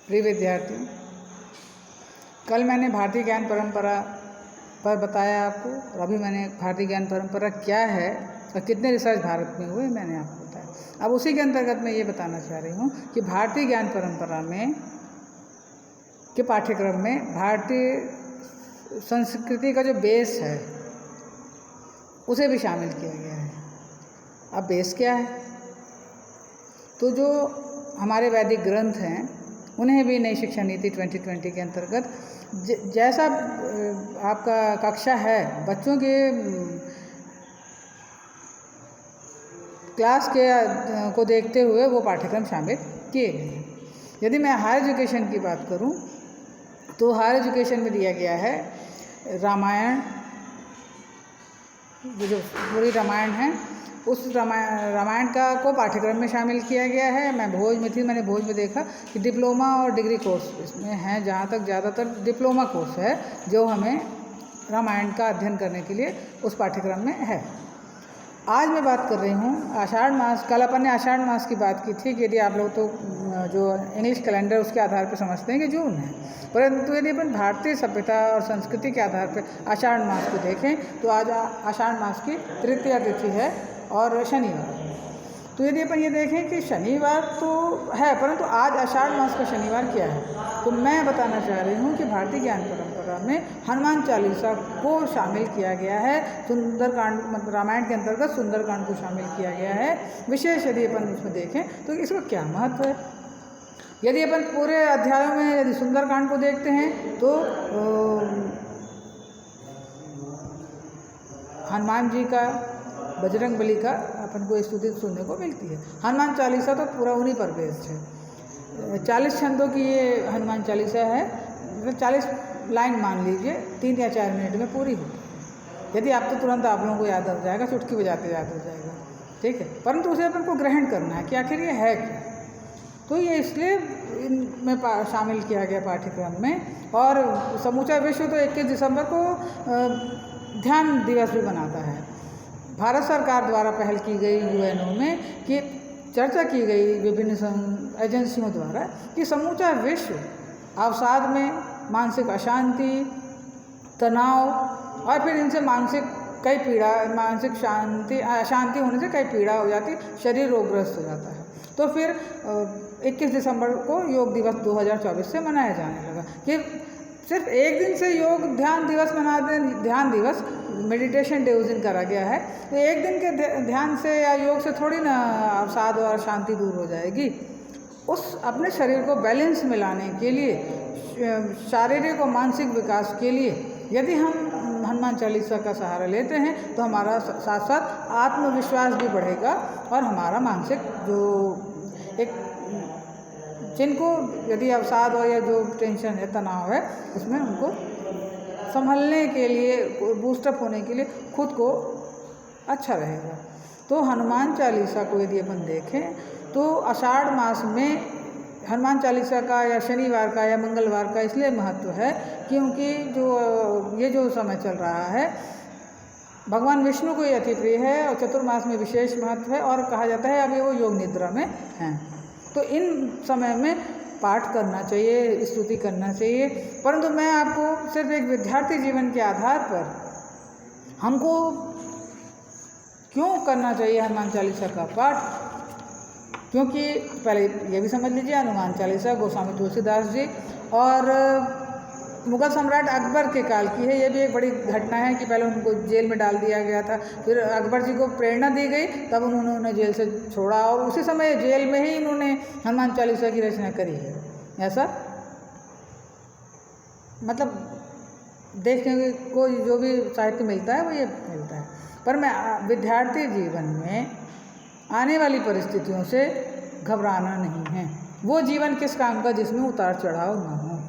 प्रिय विद्यार्थियों, कल मैंने भारतीय ज्ञान परंपरा पर बताया आपको, और अभी मैंने भारतीय ज्ञान परंपरा क्या है और कितने रिसर्च भारत में हुए मैंने आपको बताया। अब उसी के अंतर्गत मैं ये बताना चाह रही हूँ कि भारतीय ज्ञान परंपरा में के पाठ्यक्रम में भारतीय संस्कृति का जो बेस है उसे भी शामिल किया गया है। अब बेस क्या है? तो जो हमारे वैदिक ग्रंथ हैं उन्हें भी नई शिक्षा नीति 2020 के अंतर्गत जैसा आपका कक्षा है बच्चों के क्लास के को देखते हुए वो पाठ्यक्रम शामिल किए गए हैं। यदि मैं हायर एजुकेशन की बात करूं तो हायर एजुकेशन में दिया गया है रामायण, जो पूरी रामायण है उस रामायण का को पाठ्यक्रम में शामिल किया गया है। मैं भोज में थी, मैंने भोज में देखा कि डिप्लोमा और डिग्री कोर्स इसमें हैं। जहाँ तक ज़्यादातर डिप्लोमा कोर्स है जो हमें रामायण का अध्ययन करने के लिए उस पाठ्यक्रम में है। आज मैं बात कर रही हूँ आषाढ़ मास। कल अपन ने आषाढ़ मास की बात की थी कि यदि आप लोग तो जो इंग्लिश कैलेंडर उसके आधार पर समझते हैं कि जून है, परंतु यदि अपन भारतीय सभ्यता और संस्कृति के आधार पर आषाढ़ मास को देखें तो आज आषाढ़ मास की तृतीया तिथि है और शनिवार। तो यदि अपन ये देखें कि शनिवार तो है, परंतु आज आषाढ़ मास का शनिवार क्या है, तो मैं बताना चाह रही हूँ कि भारतीय ज्ञान परंपरा में हनुमान चालीसा को शामिल किया गया है। सुंदरकांड, मतलब रामायण के अंतर्गत सुंदरकांड को शामिल किया गया है। विशेष यदि अपन उसमें देखें तो इसका क्या महत्व है। यदि अपन पूरे अध्यायों में यदि सुंदरकांड को देखते हैं तो हनुमान जी का, बजरंग बली का अपन को स्तुति सुनने को मिलती है। हनुमान चालीसा तो पूरा उन्हीं पर बेस्ड है। 40 छंदों की ये हनुमान चालीसा है, 40 लाइन मान लीजिए 3 या 4 मिनट में पूरी होती है। यदि आप तो तुरंत आप लोगों को याद हो जाएगा, चुटकी बजाते याद हो जाएगा, ठीक है। परंतु उसे अपन को ग्रहण करना है कि आखिर ये है क्या। तो ये इसलिए इनमें शामिल किया गया पाठ्यक्रम में। और समूचा विश्व तो 21 दिसंबर को ध्यान दिवस भी मनाता है। भारत सरकार द्वारा पहल की गई यूएनओ में कि चर्चा की गई विभिन्न एजेंसियों द्वारा कि समूचा विश्व अवसाद में, मानसिक अशांति, तनाव और फिर इनसे मानसिक अशांति होने से कई पीड़ा हो जाती, शरीर रोगग्रस्त हो जाता है। तो फिर 21 दिसंबर को योग दिवस 2024 से मनाया जाने लगा कि सिर्फ एक दिन से योग ध्यान दिवस मना दें। ध्यान दिवस, मेडिटेशन डे उस दिन करा गया है, तो एक दिन के ध्यान से या योग से थोड़ी ना अवसाद और शांति दूर हो जाएगी। उस अपने शरीर को बैलेंस में लाने के लिए, शारीरिक और मानसिक विकास के लिए यदि हम हनुमान चालीसा का सहारा लेते हैं तो हमारा साथ साथ आत्मविश्वास भी बढ़ेगा और हमारा मानसिक जो एक जिनको यदि अवसाद हो या जो टेंशन है, तनाव है, उसमें उनको संभलने के लिए, बूस्टअप होने के लिए खुद को अच्छा रहेगा। तो हनुमान चालीसा को यदि अपन देखें तो आषाढ़ मास में हनुमान चालीसा का या शनिवार का या मंगलवार का इसलिए महत्व है क्योंकि जो समय चल रहा है भगवान विष्णु को ये अति प्रिय है और चतुर्मास में विशेष महत्व है और कहा जाता है अभी वो योग निद्रा में हैं। तो इन समय में पाठ करना चाहिए, स्तुति करना चाहिए। परंतु मैं आपको सिर्फ एक विद्यार्थी जीवन के आधार पर हमको क्यों करना चाहिए हनुमान चालीसा का पाठ, क्योंकि पहले ये भी समझ लीजिए हनुमान चालीसा गोस्वामी तुलसीदास जी और मुगल सम्राट अकबर के काल की है। ये भी एक बड़ी घटना है कि पहले उनको जेल में डाल दिया गया था, फिर अकबर जी को प्रेरणा दी गई, तब उन्होंने उन्हें जेल से छोड़ा और उसी समय जेल में ही इन्होंने हनुमान चालीसा की रचना करी है। ऐसा मतलब देखने को जो भी साहित्य मिलता है वो ये मिलता है। पर मैं विद्यार्थी जीवन में आने वाली परिस्थितियों से घबराना नहीं है। वो जीवन किस काम का जिसमें उतार चढ़ाव ना हो।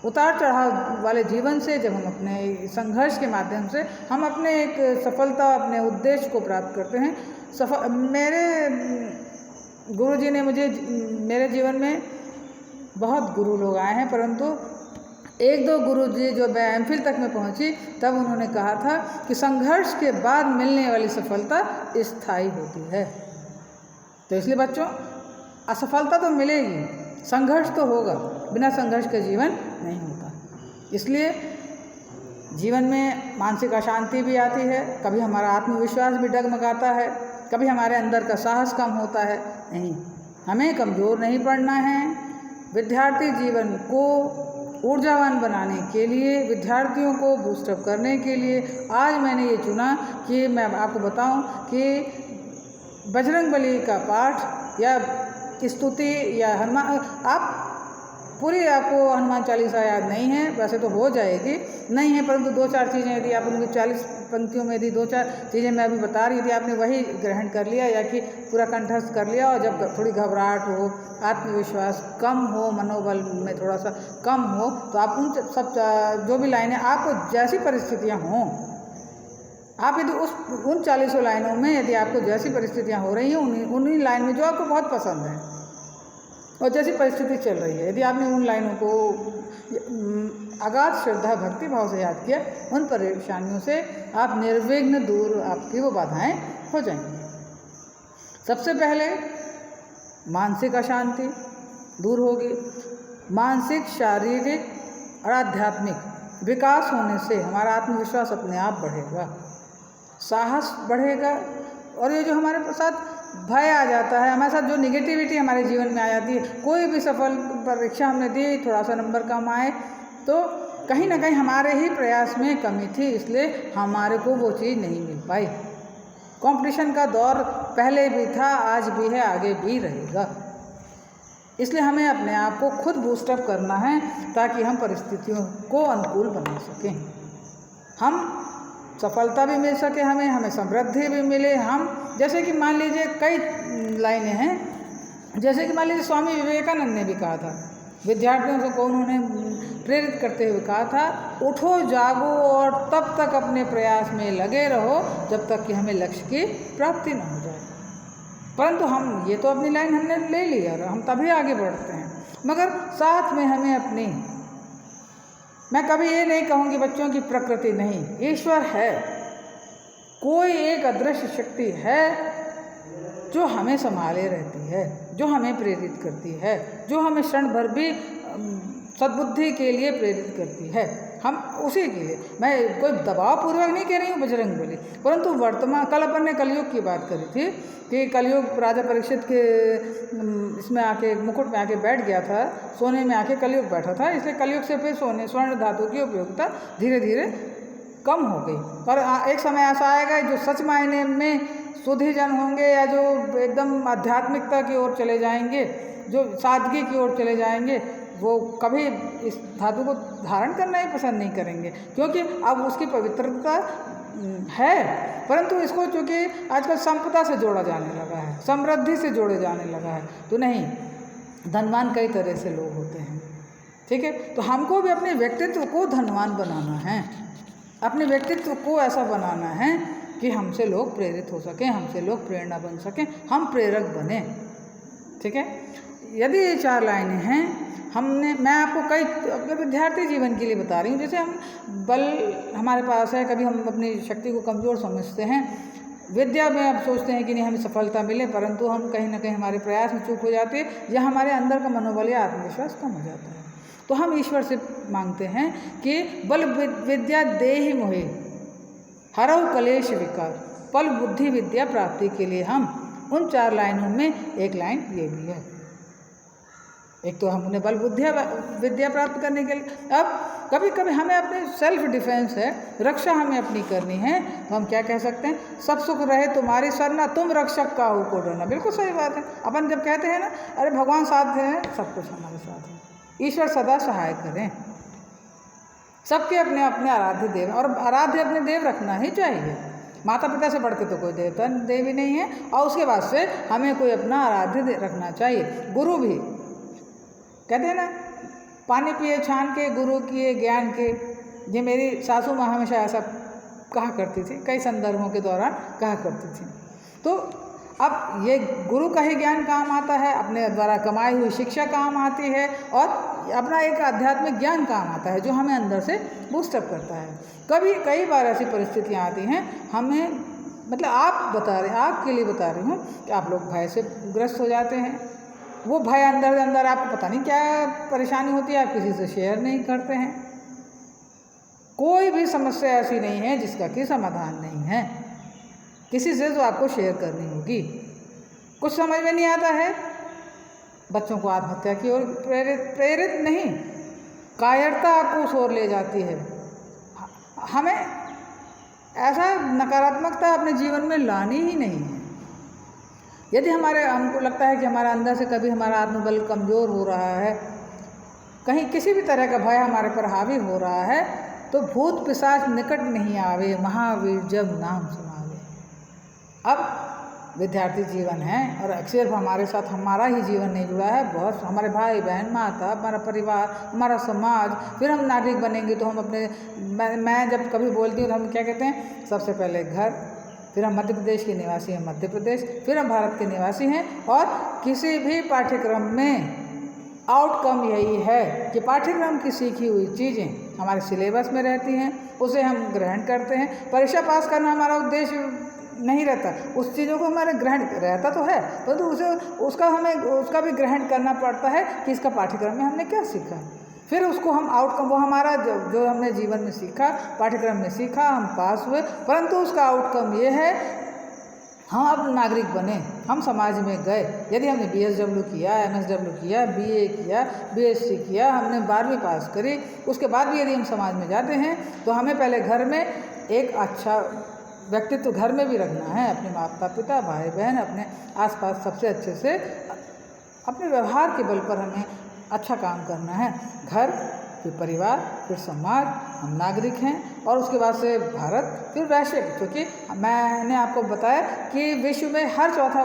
उतार चढ़ाव वाले जीवन से जब हम अपने संघर्ष के माध्यम से हम अपने एक सफलता, अपने उद्देश्य को प्राप्त करते हैं। मेरे गुरुजी ने मुझे, मेरे जीवन में बहुत गुरु लोग आए हैं, परंतु 1-2 गुरुजी जो मैं एमफिल तक में पहुंची तब उन्होंने कहा था कि संघर्ष के बाद मिलने वाली सफलता स्थायी होती है। तो इसलिए बच्चों, असफलता तो मिलेगी संघर्ष तो होगा, बिना संघर्ष का जीवन नहीं होता। इसलिए जीवन में मानसिक अशांति भी आती है, कभी हमारा आत्मविश्वास भी डगमगाता है, कभी हमारे अंदर का साहस कम होता है। नहीं, हमें कमज़ोर नहीं पड़ना है। विद्यार्थी जीवन को ऊर्जावान बनाने के लिए, विद्यार्थियों को बूस्टअप करने के लिए आज मैंने ये चुना कि मैं आपको बताऊं कि बजरंगबली का पाठ या स्तुति या हनुमान, आप पूरी आपको हनुमान चालीसा याद नहीं है, वैसे तो हो जाएगी, नहीं है, परंतु 2-4 चीज़ें यदि आप उनकी 40 पंक्तियों में यदि 2-4 चीज़ें मैं अभी बता रही थी, आपने वही ग्रहण कर लिया या कि पूरा कंठस्थ कर लिया, और जब थोड़ी घबराहट हो, आत्मविश्वास कम हो, मनोबल में थोड़ा सा कम हो, तो आप उन सब जो भी लाइनें आपको जैसी परिस्थितियाँ हों, आप यदि उन 40 लाइनों में यदि आपको जैसी परिस्थितियाँ हो रही हैं उन्हीं लाइन में जो आपको बहुत पसंद है और जैसी परिस्थिति चल रही है, यदि आपने उन लाइनों को अगाध श्रद्धा भक्ति भाव से याद किया, उन परेशानियों से आप निर्विघ्न दूर, आपकी वो बाधाएं हो जाएंगी। सबसे पहले मानसिक अशांति दूर होगी। मानसिक, शारीरिक और आध्यात्मिक विकास होने से हमारा आत्मविश्वास अपने आप बढ़ेगा, साहस बढ़ेगा, और ये जो हमारे साथ भय आ जाता है, हमारे साथ जो निगेटिविटी हमारे जीवन में आ जाती है, कोई भी सफल परीक्षा हमने दी, थोड़ा सा नंबर कम आए, तो कहीं ना कहीं हमारे ही प्रयास में कमी थी, इसलिए हमारे को वो चीज़ नहीं मिल पाई। कंपटीशन का दौर पहले भी था, आज भी है, आगे भी रहेगा। इसलिए हमें अपने आप को खुद बूस्टअप करना है ताकि हम परिस्थितियों को अनुकूल बना सकें, हम सफलता भी मिल सके, हमें समृद्धि भी मिले। हम जैसे कि मान लीजिए कई लाइनें हैं, जैसे कि मान लीजिए स्वामी विवेकानंद ने भी कहा था, विद्यार्थियों को उन्होंने प्रेरित करते हुए कहा था, उठो जागो और तब तक अपने प्रयास में लगे रहो जब तक कि हमें लक्ष्य की प्राप्ति न हो जाए। परंतु हम ये तो अपनी लाइन हमने ले ली और हम तभी आगे बढ़ते हैं, मगर साथ में हमें अपनी, मैं कभी ये नहीं कहूँगी बच्चों की प्रकृति नहीं, ईश्वर है, कोई एक अदृश्य शक्ति है जो हमें संभाले रहती है, जो हमें प्रेरित करती है, जो हमें क्षण भर भी सद्बुद्धि के लिए प्रेरित करती है। हम उसी के लिए, मैं कोई दबाव पूर्वक नहीं कह रही हूँ बजरंगबली, परंतु वर्तमान, कल अपन ने कलयुग की बात करी थी कि कलयुग राजा परीक्षित के इसमें आके, मुकुट में आके बैठ गया था, सोने में आके कलयुग बैठा था, इसलिए कलयुग से फिर स्वर्ण धातु की उपयोगिता धीरे धीरे कम हो गई। पर एक समय ऐसा आएगा जो सच मायने में शुद्धिजन होंगे या जो एकदम आध्यात्मिकता की ओर चले जाएंगे, जो सादगी की ओर चले जाएंगे, वो कभी इस धातु को धारण करना ही पसंद नहीं करेंगे, क्योंकि अब उसकी पवित्रता है, परंतु इसको चूँकि आजकल संपदा से जोड़ा जाने लगा है, समृद्धि से जोड़े जाने लगा है, तो नहीं, धनवान कई तरह से लोग होते हैं, ठीक है। तो हमको भी अपने व्यक्तित्व को धनवान बनाना है, अपने व्यक्तित्व को ऐसा बनाना है कि हमसे लोग प्रेरित हो सकें, हमसे लोग प्रेरणा बन सकें, हम प्रेरक बने, ठीक है। यदि ये 4 लाइनें हैं, मैं आपको कई अपने विद्यार्थी जीवन के लिए बता रही हूँ, जैसे हम बल हमारे पास है, कभी हम अपनी शक्ति को कमज़ोर समझते हैं, विद्या में आप सोचते हैं कि नहीं हमें सफलता मिले, परंतु हम कहीं ना कहीं हमारे प्रयास में चूक हो जाती है या हमारे अंदर का मनोबल या आत्मविश्वास कम हो जाता है, तो हम ईश्वर से मांगते हैं कि बल विद्या देहि मोहि हरऊ कलेश विकार, पल बुद्धि विद्या प्राप्ति के लिए हम उन 4 लाइनों में एक लाइन ये भी है। एक तो हम उन्हें बल बुद्धि विद्या प्राप्त करने के लिए, अब कभी कभी हमें अपने सेल्फ डिफेंस है, रक्षा हमें अपनी करनी है, तो हम क्या कह सकते हैं, सब सुख रहे तुम्हारी सरना, तुम रक्षक काहू को डरना। बिल्कुल सही बात है। अपन जब कहते हैं ना, अरे भगवान साथ हैं, सब कुछ हमारे साथ है, ईश्वर सदा सहाय करें। सबके अपने अपने आराध्य देव, और आराध्य अपने देव रखना ही चाहिए, माता पिता से बढ़ के तो कोई देवता देवी नहीं है, और उसके बाद से हमें कोई अपना आराध्य रखना चाहिए। गुरु भी कहते हैं ना, पानी पिए छान के गुरु किए ज्ञान के, ये मेरी सासू माँ हमेशा ऐसा कहा करती थी, कई संदर्भों के दौरान कहा करती थी। तो अब ये गुरु का ही ज्ञान काम आता है, अपने द्वारा कमाई हुई शिक्षा काम आती है, और अपना एक आध्यात्मिक ज्ञान काम आता है जो हमें अंदर से बूस्टअप करता है। कई बार ऐसी परिस्थितियाँ आती हैं, हमें मतलब आपके लिए बता रही हूँ कि आप लोग भय से ग्रस्त हो जाते हैं, वो भय अंदर अंदर आपको पता नहीं क्या परेशानी होती है, आप किसी से शेयर नहीं करते हैं। कोई भी समस्या ऐसी नहीं है जिसका कि समाधान नहीं है, किसी से तो आपको शेयर करनी होगी। कुछ समझ में नहीं आता है, बच्चों को आत्महत्या की ओर प्रेरित नहीं, कायरता आपको उस ओर ले जाती है। हमें ऐसा नकारात्मकता अपने जीवन में लानी ही नहीं है। यदि हमको लगता है कि हमारा अंदर से कभी हमारा आत्मबल कमज़ोर हो रहा है, कहीं किसी भी तरह का भय हमारे पर हावी हो रहा है, तो भूत पिशाच निकट नहीं आवे, महावीर जब नाम सुनावे। अब विद्यार्थी जीवन है और सिर्फ हमारे साथ हमारा ही जीवन नहीं जुड़ा है, बहुत हमारे भाई बहन, माता, हमारा परिवार, हमारा समाज, फिर हम नागरिक बनेंगे तो हम अपने मैं जब कभी बोलती हूँ तो हम क्या कहते हैं, सबसे पहले घर, फिर हम मध्य प्रदेश के निवासी हैं मध्य प्रदेश, फिर हम भारत के निवासी हैं। और किसी भी पाठ्यक्रम में आउटकम यही है कि पाठ्यक्रम की सीखी हुई चीज़ें हमारे सिलेबस में रहती हैं, उसे हम ग्रहण करते हैं। परीक्षा पास करना हमारा उद्देश्य नहीं रहता, उस चीज़ों को हमारे ग्रहण रहता तो है, परंतु उसका भी ग्रहण करना पड़ता है कि इसका पाठ्यक्रम में हमने क्या सीखा। फिर उसको हम आउटकम, वो हमारा जो हमने जीवन में सीखा, पाठ्यक्रम में सीखा, हम पास हुए, परंतु उसका आउटकम ये है हम अब नागरिक बने, हम समाज में गए। यदि हमने BSW किया, MSW किया, BA किया, BSc किया, हमने 12वीं पास करी, उसके बाद भी यदि हम समाज में जाते हैं तो हमें पहले घर में एक अच्छा व्यक्तित्व घर में भी रखना है, अपने माता पिता, भाई बहन, अपने आसपास सबसे अच्छे से अपने व्यवहार के बल पर हमें अच्छा काम करना है। घर, फिर परिवार, फिर समाज, हम नागरिक हैं, और उसके बाद से भारत, फिर वैश्विक। क्योंकि मैंने आपको बताया कि विश्व में हर चौथा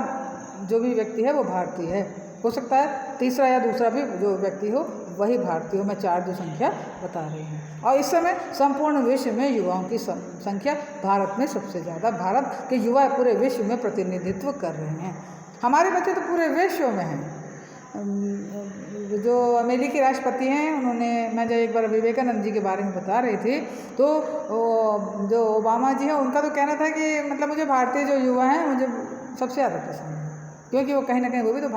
जो भी व्यक्ति है वो भारतीय है, हो सकता है तीसरा या दूसरा भी जो व्यक्ति हो वही भारतीय हो। मैं 4 जो संख्या बता रही हूँ। और इस समय संपूर्ण विश्व में युवाओं की संख्या भारत में सबसे ज़्यादा, भारत के युवा पूरे विश्व में प्रतिनिधित्व कर रहे हैं। हमारे बच्चे तो पूरे विश्व में हैं। जो अमेरिकी राष्ट्रपति हैं, उन्होंने, मैं जब एक बार विवेकानंद जी के बारे में बता रही थी तो जो ओबामा जी हैं उनका तो कहना था कि मतलब मुझे भारतीय जो युवा हैं मुझे सबसे ज़्यादा पसंद है, क्योंकि वो कहीं ना कहीं वो भी तो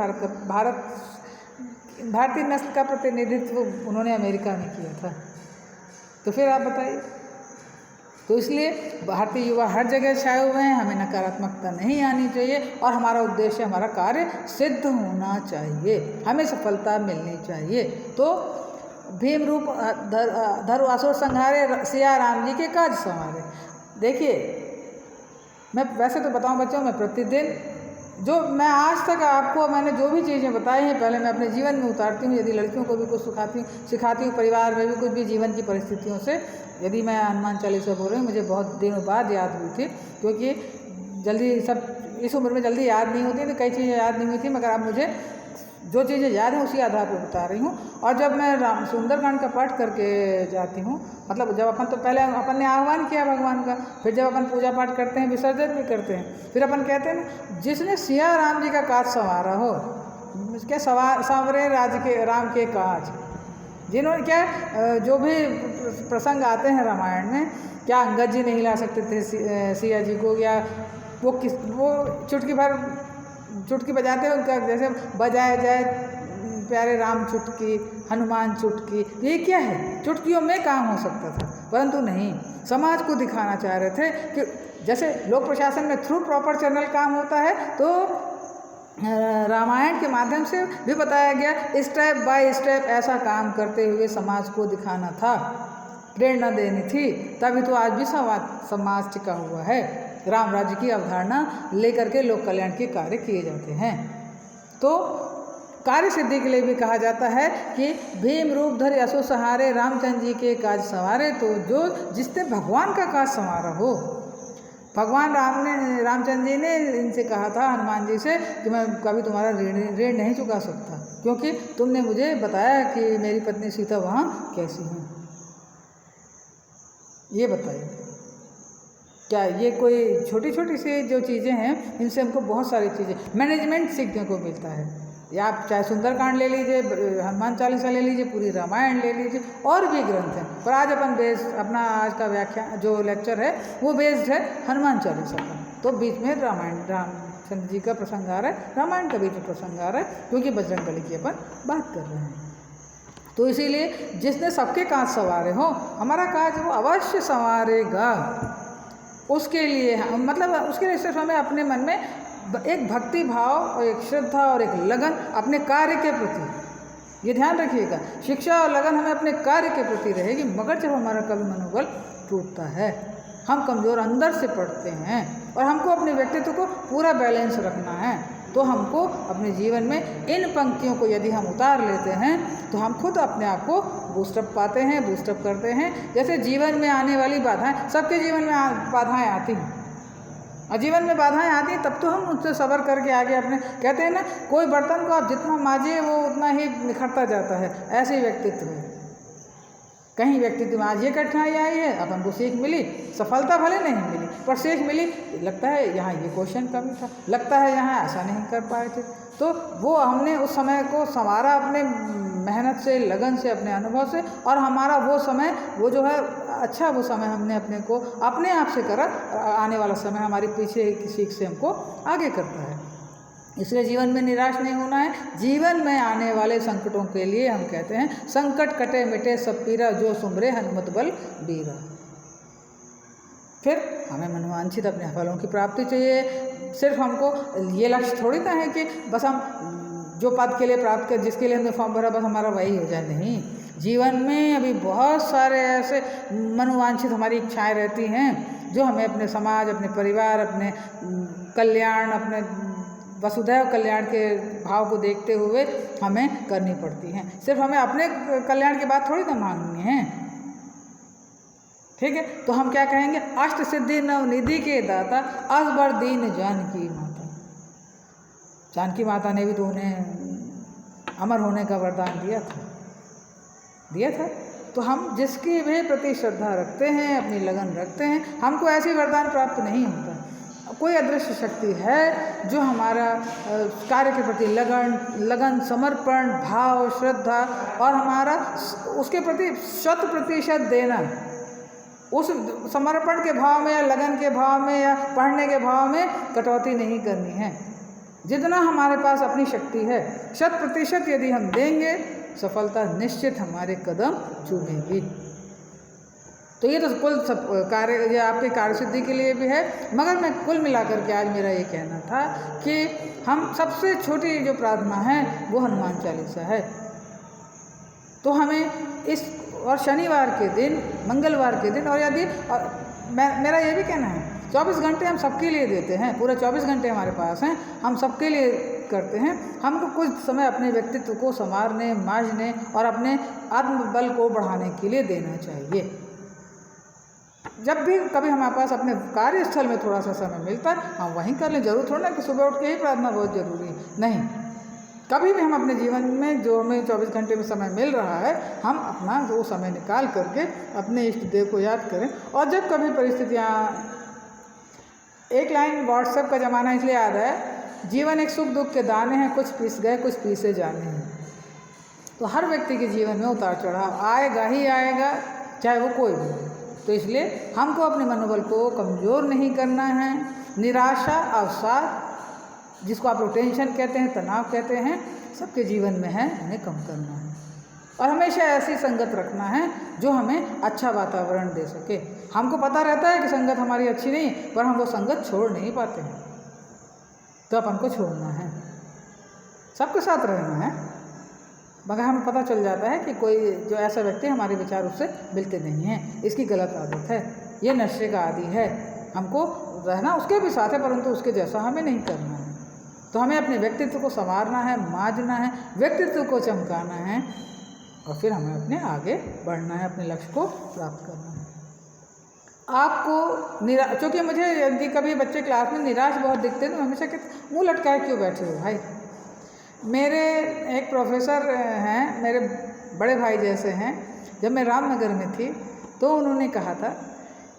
भारतीय नस्ल का प्रतिनिधित्व उन्होंने अमेरिका में किया था। तो फिर आप बताइए। तो इसलिए भारतीय युवा हर जगह छाए हुए हैं, हमें नकारात्मकता नहीं आनी चाहिए और हमारा उद्देश्य, हमारा कार्य सिद्ध होना चाहिए, हमें सफलता मिलनी चाहिए। तो भीम रूप धरु असुर संहारे, सिया राम जी के काज संवारे। देखिए, मैं वैसे तो बताऊं बच्चों, मैं प्रतिदिन जो मैं आज तक आपको मैंने जो भी चीज़ें बताई हैं पहले मैं अपने जीवन में उतारती हूँ। यदि लड़कियों को भी कुछ सिखाती हूँ, परिवार में भी कुछ भी जीवन की परिस्थितियों से, यदि मैं हनुमान चालीसा बोल रही हूँ, मुझे बहुत दिनों बाद याद हुई थी, क्योंकि जल्दी सब इस उम्र में जल्दी याद नहीं होती, तो कई चीज़ें याद नहीं हुई थी, मगर अब मुझे जो चीज़ें याद हैं उसी आधार पर बता रही हूँ। और जब मैं सुंदरकांड का पाठ करके जाती हूँ, मतलब जब अपन तो पहले अपन ने आह्वान किया भगवान का, फिर जब अपन पूजा पाठ करते हैं, विसर्जन भी करते हैं, फिर अपन कहते हैं जिसने सिया राम जी का काज संवारा हो, क्या संवरे राम के काज। जिन्होंने क्या जो भी प्रसंग आते हैं रामायण में, क्या अंगद जी नहीं ला सकते थे सिया जी को, या वो चुटकी बजाते हैं उनका, जैसे बजाया जाए प्यारे राम चुटकी, हनुमान चुटकी, ये क्या है, चुटकियों में काम हो सकता था, परंतु नहीं, समाज को दिखाना चाह रहे थे कि जैसे लोक प्रशासन में थ्रू प्रॉपर चैनल काम होता है, तो रामायण के माध्यम से भी बताया गया, स्टेप बाय स्टेप ऐसा काम करते हुए समाज को दिखाना था, प्रेरणा देनी थी, तभी तो आज भी समाज टिका हुआ है। राम राज्य की अवधारणा लेकर के लोक कल्याण के कार्य किए जाते हैं। तो कार्य सिद्धि के लिए भी कहा जाता है कि भीम रूप धरि असुर सहारे, रामचंद्र जी के काज संवारे। तो जो जिसने भगवान का काज संवारा हो, भगवान रामचंद्र जी ने इनसे कहा था, हनुमान जी से, कि मैं कभी तुम्हारा ऋण नहीं चुका सकता, क्योंकि तुमने मुझे बताया कि मेरी पत्नी सीता वहाँ कैसी है। ये बताइए, क्या ये कोई छोटी छोटी सी जो चीज़ें हैं, इनसे हमको बहुत सारी चीज़ें मैनेजमेंट सीखने को मिलता है। या आप चाहे सुंदरकांड ले लीजिए, हनुमान चालीसा ले लीजिए, पूरी रामायण ले लीजिए, और भी ग्रंथ हैं, पर आज अपना आज का व्याख्यान जो लेक्चर है वो बेस्ड है हनुमान चालीसा पर। तो बीच में रामायण चंद्र जी का प्रसंग आ रहा है, रामायण का भी जो प्रसंग आ रहा है, क्योंकि बजरंगबली की अपन बात कर रहे हैं। तो इसीलिए जिसने सबके काज संवारे हो, हमारा काज वो अवश्य संवारेगा। उसके लिए मतलब उसके लिए सिर्फ हमें अपने मन में एक भक्ति भाव और एक श्रद्धा और एक लगन अपने कार्य के प्रति, ये ध्यान रखिएगा, शिक्षा और लगन हमें अपने कार्य के प्रति रहेगी। मगर जब हमारा कभी मनोबल टूटता है, हम कमज़ोर अंदर से पड़ते हैं और हमको अपने व्यक्तित्व को पूरा बैलेंस रखना है, तो हमको अपने जीवन में इन पंक्तियों को यदि हम उतार लेते हैं तो हम खुद अपने आप को बूस्टअप पाते हैं, बूस्टअप करते हैं। जैसे जीवन में आने वाली बाधाएं, सबके जीवन में बाधाएं आती हैं, और जीवन में बाधाएं आती हैं तब तो हम उनसे सबर करके आगे अपने, कहते हैं ना, कोई बर्तन को आप जितना मांजिए वो उतना ही निखरता जाता है, ऐसे ही व्यक्तित्व है। कहीं व्यक्तित्व में आज ये कठिनाई आई है, अपन को सीख मिली, सफलता भले नहीं मिली पर सीख मिली, लगता है यहाँ ये क्वेश्चन कमी था, लगता है यहाँ ऐसा नहीं कर पाए थे, तो वो हमने उस समय को संवारा अपने मेहनत से, लगन से, अपने अनुभव से, और हमारा वो समय वो जो है अच्छा वो समय हमने अपने को अपने आप से करा, आने वाला समय हमारी पीछे की सीख से हमको आगे करता है। इसलिए जीवन में निराश नहीं होना है। जीवन में आने वाले संकटों के लिए हम कहते हैं, संकट कटे मिटे सब पीरा, जो सुमरे हनुमत बल बीरा। फिर हमें मनोवांछित अपने फलों की प्राप्ति चाहिए। सिर्फ हमको ये लक्ष्य थोड़ी ना है कि बस हम जो पद के लिए प्राप्त कर, जिसके लिए हमने फॉर्म भरा, बस हमारा वही हो जाए, नहीं। जीवन में अभी बहुत सारे ऐसे मनोवांछित हमारी इच्छाएं रहती हैं जो हमें अपने समाज, अपने परिवार, अपने कल्याण, अपने वसुधैव कल्याण के भाव को देखते हुए हमें करनी पड़ती हैं। सिर्फ हमें अपने कल्याण की बात थोड़ी ना मांगनी है, ठीक है। तो हम क्या कहेंगे, अष्ट सिद्धि नवनिधि के दाता, असबर दीन जानकी माता। जानकी माता ने भी तो उन्हें अमर होने का वरदान दिया था। तो हम जिसके भी प्रति श्रद्धा रखते हैं, अपनी लगन रखते हैं, हमको ऐसी वरदान प्राप्त नहीं होता। कोई अदृश्य शक्ति है जो हमारा कार्य के प्रति लगन, समर्पण, भाव, श्रद्धा और हमारा उसके प्रति 100% देना, उस समर्पण के भाव में या लगन के भाव में या पढ़ने के भाव में कटौती नहीं करनी है। जितना हमारे पास अपनी शक्ति है 100% यदि हम देंगे, सफलता निश्चित हमारे कदम चूमेगी। तो ये तो कुल सब कार्य, ये आपके कार्य सिद्धि के लिए भी है। मगर मैं कुल मिलाकर के आज मेरा ये कहना था कि हम सबसे छोटी जो प्रार्थना है वो हनुमान चालीसा है। तो हमें इस, और शनिवार के दिन, मंगलवार के दिन, और यदि मेरा ये भी कहना है 24 घंटे हम सबके लिए देते हैं, पूरे 24 घंटे हमारे पास हैं, हम सबके लिए करते हैं। हमको कुछ समय अपने व्यक्तित्व को संवारने, मांझने और अपने आत्मबल को बढ़ाने के लिए देना चाहिए। जब भी कभी हमारे पास अपने कार्यस्थल में थोड़ा सा समय मिलता है, हम वहीं कर लें। जरूर थोड़ा ना कि सुबह उठ के ही प्रार्थना बहुत ज़रूरी है, नहीं। कभी भी हम अपने जीवन में जो हमें 24 घंटे में समय मिल रहा है, हम अपना वो समय निकाल करके अपने इष्ट देव को याद करें। और जब कभी परिस्थितियाँ, एक लाइन व्हाट्सएप का ज़माना इसलिए याद है, जीवन एक सुख दुख के दाने हैं, कुछ पीस गए कुछ पीसे जाने हैं। तो हर व्यक्ति के जीवन में उतार चढ़ाव आएगा ही आएगा, चाहे वो कोई भी हो। तो इसलिए हमको अपने मनोबल को कमज़ोर नहीं करना है। निराशा, अवसाद, जिसको आप लोग टेंशन कहते हैं, तनाव कहते हैं, सबके जीवन में है, उन्हें कम करना है। और हमेशा ऐसी संगत रखना है जो हमें अच्छा वातावरण दे सके। हमको पता रहता है कि संगत हमारी अच्छी नहीं, पर हम वो संगत छोड़ नहीं पाते हैं, तो अपन को छोड़ना है, सबके साथ रहना है। मगर हमें पता चल जाता है कि कोई जो ऐसा व्यक्ति हमारे विचार उससे मिलते नहीं हैं, इसकी गलत आदत है, ये नशे का आदी है। हमको रहना उसके भी साथ है, परंतु उसके जैसा हमें नहीं करना है। तो हमें अपने व्यक्तित्व को संवारना है, मांझना है, व्यक्तित्व को चमकाना है, और फिर हमें अपने आगे बढ़ना है, अपने लक्ष्य को प्राप्त करना है। आपको चूँकि मुझे यदि कभी बच्चे क्लास में निराश बहुत दिखते हैं तो हमेशा कहते, मुँह लटकाए क्यों बैठे हो भाई। मेरे एक प्रोफेसर हैं, मेरे बड़े भाई जैसे हैं, जब मैं रामनगर में थी तो उन्होंने कहा था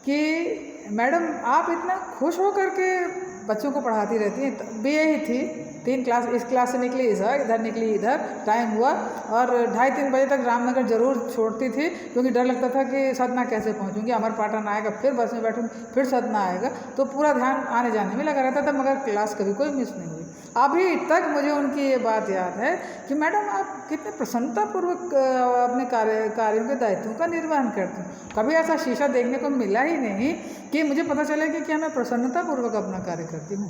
कि मैडम आप इतना खुश होकर के बच्चों को पढ़ाती रहती हैं। BA ही थी, 3 क्लास, इस क्लास से निकली इधर निकली इधर, टाइम हुआ और 2:30-3 बजे तक रामनगर जरूर छोड़ती थी, क्योंकि डर लगता था कि सतना कैसे पहुंचूंगी, अमर पाटन आएगा, फिर बस में बैठूंगी, फिर सतना आएगा, तो पूरा ध्यान आने जाने में लगा रहता था, मगर क्लास कभी कोई मिस नहीं हुई। अभी तक मुझे उनकी ये बात याद है कि मैडम आप कितने प्रसन्नतापूर्वक अपने कार्यों के दायित्वों का निर्वहन करते हैं। कभी ऐसा शीशा देखने को मिला ही नहीं कि मुझे पता चले कि क्या मैं प्रसन्नतापूर्वक अपना कार्य करती हूँ।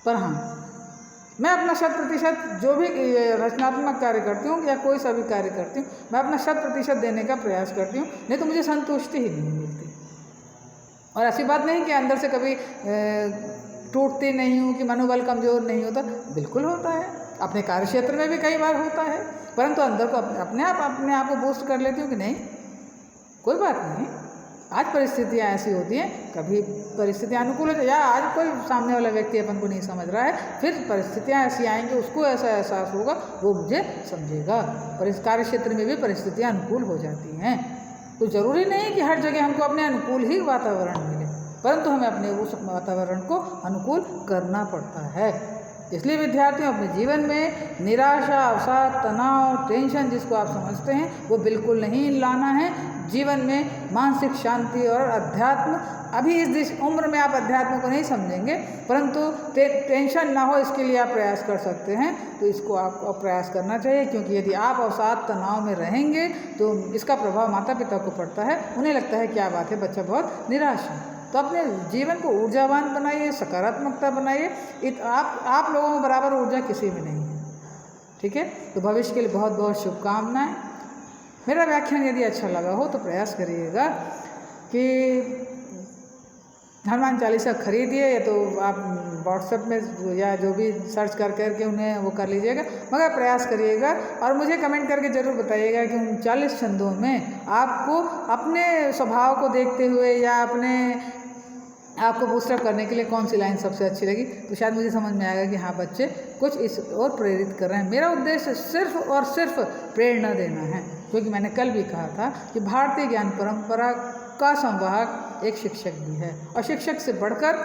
पर हाँ, मैं अपना 100% जो भी रचनात्मक कार्य करती हूँ या कोई सा भी कार्य करती हूँ, मैं अपना 100% देने का प्रयास करती हूँ, नहीं तो मुझे संतुष्टि ही नहीं मिलती। और ऐसी बात नहीं कि अंदर से कभी टूटती नहीं हूँ, कि मनोबल कमज़ोर नहीं होता, बिल्कुल होता है, अपने कार्य क्षेत्र में भी कई बार होता है, परंतु अंदर को अपने आप को बूस्ट कर लेती हूँ कि नहीं, कोई बात नहीं, आज परिस्थितियाँ ऐसी होती हैं, कभी परिस्थितियाँ अनुकूल हो, या आज कोई सामने वाला व्यक्ति अपन को नहीं समझ रहा है, फिर परिस्थितियाँ ऐसी आएंगी, उसको ऐसा एहसास होगा, वो मुझे समझेगा। पर इस कार्य क्षेत्र में भी परिस्थितियाँ अनुकूल हो जाती हैं, तो ज़रूरी नहीं कि हर जगह हमको अपने अनुकूल ही वातावरण मिले, परंतु हमें अपने उस वातावरण को अनुकूल करना पड़ता है। इसलिए विद्यार्थियों अपने जीवन में निराशा, अवसाद, तनाव, टेंशन जिसको आप समझते हैं, वो बिल्कुल नहीं लाना है। जीवन में मानसिक शांति और अध्यात्म, अभी इस उम्र में आप अध्यात्म को नहीं समझेंगे, परंतु टेंशन ना हो इसके लिए आप प्रयास कर सकते हैं, तो इसको आपको प्रयास करना चाहिए, क्योंकि यदि आप अवसाद तनाव में रहेंगे तो इसका प्रभाव माता पिता को पड़ता है, उन्हें लगता है क्या बात है, बच्चा बहुत निराश है। तो अपने जीवन को ऊर्जावान बनाइए, सकारात्मकता बनाइए। आप लोगों में बराबर ऊर्जा किसी में नहीं है, ठीक है। तो भविष्य के लिए बहुत बहुत शुभकामनाएं। मेरा व्याख्यान यदि अच्छा लगा हो तो प्रयास करिएगा कि हनुमान चालीसा खरीदिए, या तो आप व्हाट्सएप में या जो भी सर्च कर करके उन्हें वो कर लीजिएगा, मगर प्रयास करिएगा और मुझे कमेंट करके ज़रूर बताइएगा कि उन 40 छंदों में आपको अपने स्वभाव को देखते हुए या अपने आपको बूस्टअप करने के लिए कौन सी लाइन सबसे अच्छी लगी, तो शायद मुझे समझ में आएगा कि हाँ, बच्चे कुछ इस और प्रेरित कर रहे हैं। मेरा उद्देश्य सिर्फ और सिर्फ प्रेरणा देना है, क्योंकि मैंने कल भी कहा था कि भारतीय ज्ञान परंपरा का संवाहक एक शिक्षक भी है, और शिक्षक से बढ़कर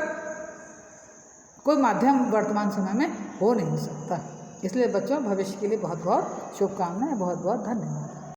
कोई माध्यम वर्तमान समय में हो नहीं सकता। इसलिए बच्चों, भविष्य के लिए बहुत बहुत शुभकामनाएं, बहुत बहुत धन्यवाद।